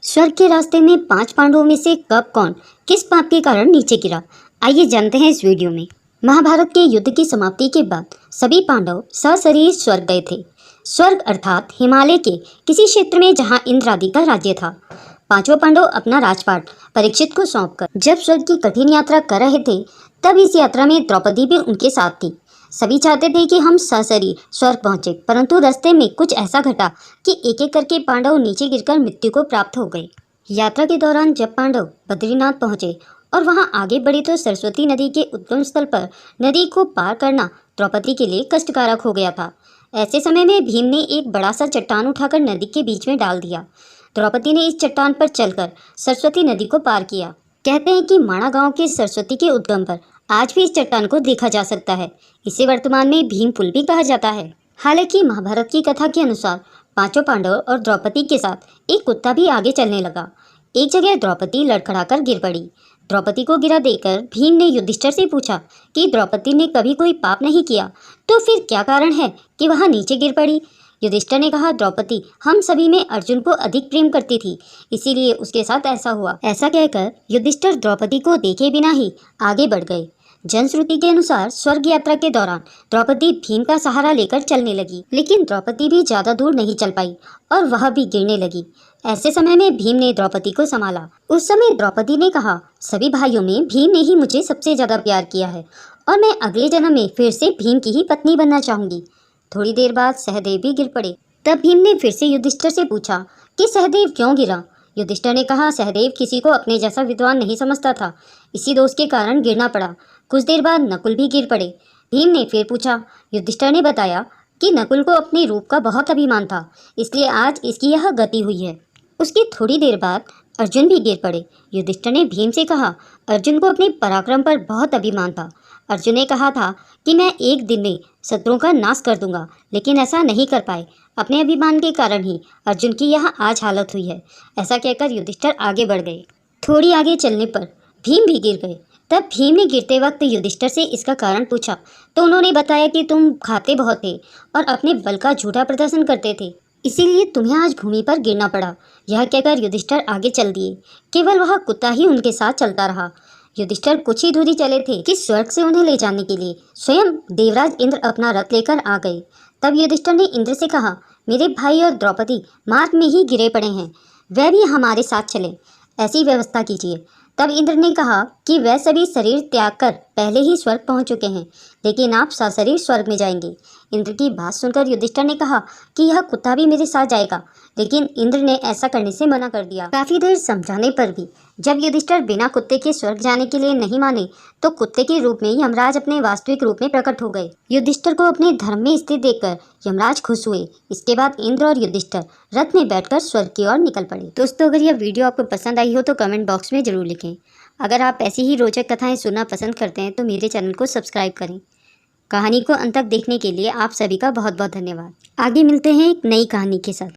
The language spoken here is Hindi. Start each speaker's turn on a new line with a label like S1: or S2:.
S1: स्वर्ग के रास्ते में 5 पांडवों में से कब कौन किस पाप के कारण नीचे गिरा, आइए जानते हैं इस वीडियो में। महाभारत के युद्ध की समाप्ति के बाद सभी पांडव सशरीर स्वर्ग गए थे। स्वर्ग अर्थात हिमालय के किसी क्षेत्र में जहां इंद्र आदि का राज्य था। पांचों पांडव अपना राजपाट परीक्षित को सौंपकर जब स्वर्ग की कठिन यात्रा कर रहे थे, तब इस यात्रा में द्रौपदी भी उनके साथ थी। सभी चाहते थे कि हम सशरीर स्वर्ग पहुंचे, परंतु रास्ते में कुछ ऐसा घटा कि एक एक करके पांडव नीचे गिरकर मृत्यु को प्राप्त हो गए। यात्रा के दौरान जब पांडव बद्रीनाथ पहुंचे और वहां आगे बढ़े तो सरस्वती नदी के उद्गम स्थल पर नदी को पार करना द्रौपदी के लिए कष्टकारक हो गया था। ऐसे समय में भीम ने एक बड़ा सा चट्टान उठाकर नदी के बीच में डाल दिया। द्रौपदी ने इस चट्टान पर चलकर सरस्वती नदी को पार किया। कहते हैं कि माणा गांव के सरस्वती के उद्गम पर आज भी इस चट्टान को देखा जा सकता है। इसे वर्तमान में भीम पुल भी कहा जाता है। हालांकि महाभारत की कथा के अनुसार पांचों पांडव और द्रौपदी के साथ एक कुत्ता भी आगे चलने लगा। एक जगह द्रौपदी लड़खड़ाकर गिर पड़ी। द्रौपदी को गिरा देखकर भीम ने युधिष्ठिर से पूछा कि द्रौपदी ने कभी कोई पाप नहीं किया, तो फिर क्या कारण है कि वह नीचे गिर पड़ी। युधिष्ठिर ने कहा, द्रौपदी हम सभी में अर्जुन को अधिक प्रेम करती थी, इसीलिए उसके साथ ऐसा हुआ। ऐसा कहकर युधिष्ठिर द्रौपदी को देखे बिना ही आगे बढ़ गए। जनश्रुति के अनुसार स्वर्ग यात्रा के दौरान द्रौपदी भीम का सहारा लेकर चलने लगी, लेकिन द्रौपदी भी ज्यादा दूर नहीं चल पाई और वह भी गिरने लगी। ऐसे समय में भीम ने द्रौपदी को संभाला। उस समय द्रौपदी ने कहा, सभी भाइयों में भीम ने ही मुझे सबसे ज्यादा प्यार किया है और मैं अगले जन्म में फिर से भीम की ही पत्नी बनना चाहूंगी। थोड़ी देर बाद सहदेव भी गिर पड़े। तब भीम ने फिर से युधिष्ठिर से पूछा कि सहदेव क्यों गिरा। युधिष्ठिर ने कहा, सहदेव किसी को अपने जैसा विद्वान नहीं समझता था, इसी दोष के कारण गिरना पड़ा। कुछ देर बाद नकुल भी गिर पड़े। भीम ने फिर पूछा। युधिष्ठिर ने बताया कि नकुल को अपने रूप का बहुत अभिमान था, इसलिए आज इसकी यह गति हुई है। उसकी थोड़ी देर बाद अर्जुन भी गिर पड़े। युधिष्ठिर ने भीम से कहा, अर्जुन को अपने पराक्रम पर बहुत अभिमान था। अर्जुन ने कहा था कि मैं एक दिन में शत्रुओं का नाश कर दूंगा, लेकिन ऐसा नहीं कर पाए। अपने अभिमान के कारण ही अर्जुन की यह आज हालत हुई है। ऐसा कहकर युधिष्ठिर आगे बढ़ गए। थोड़ी आगे चलने पर भीम भी गिर गए। तब भीम ने गिरते वक्त युधिष्ठिर से इसका कारण पूछा, तो उन्होंने बताया कि तुम खाते बहुत थे और अपने बल का झूठा प्रदर्शन करते थे, इसीलिए तुम्हें आज भूमि पर गिरना पड़ा। यह कहकर युधिष्ठिर आगे चल दिए। केवल वह कुत्ता ही उनके साथ चलता रहा। युधिष्ठिर कुछ ही दूरी चले थे कि स्वर्ग से उन्हें ले जाने के लिए स्वयं देवराज इंद्र अपना रथ लेकर आ गए। तब युधिष्ठिर ने इंद्र से कहा, मेरे भाई और द्रौपदी मार्ग में ही गिरे पड़े हैं, वह भी हमारे साथ चले, ऐसी व्यवस्था कीजिए। तब इंद्र ने कहा कि वह सभी शरीर त्याग कर पहले ही स्वर्ग पहुंच चुके हैं, लेकिन आप सशरीर स्वर्ग में जाएंगे। इंद्र की बात सुनकर युधिष्ठिर ने कहा कि यह कुत्ता भी मेरे साथ जाएगा, लेकिन इंद्र ने ऐसा करने से मना कर दिया। काफी देर समझाने पर भी जब युधिष्ठिर बिना कुत्ते के स्वर्ग जाने के लिए नहीं माने, तो कुत्ते के रूप में यमराज अपने वास्तविक रूप में प्रकट हो गए। युधिष्ठिर को अपने धर्म में स्थित देखकर यमराज खुश हुए। इसके बाद इंद्र और युधिष्ठिर रथ में बैठकर स्वर्ग की ओर निकल पड़े। दोस्तों, अगर यह वीडियो आपको पसंद आई हो तो कमेंट बॉक्स में जरूर लिखें। अगर आप ऐसी ही रोचक कथाएं सुनना पसंद करते हैं तो मेरे चैनल को सब्सक्राइब करें। कहानी को अंत तक देखने के लिए आप सभी का बहुत बहुत धन्यवाद। आगे मिलते हैं एक नई कहानी के साथ।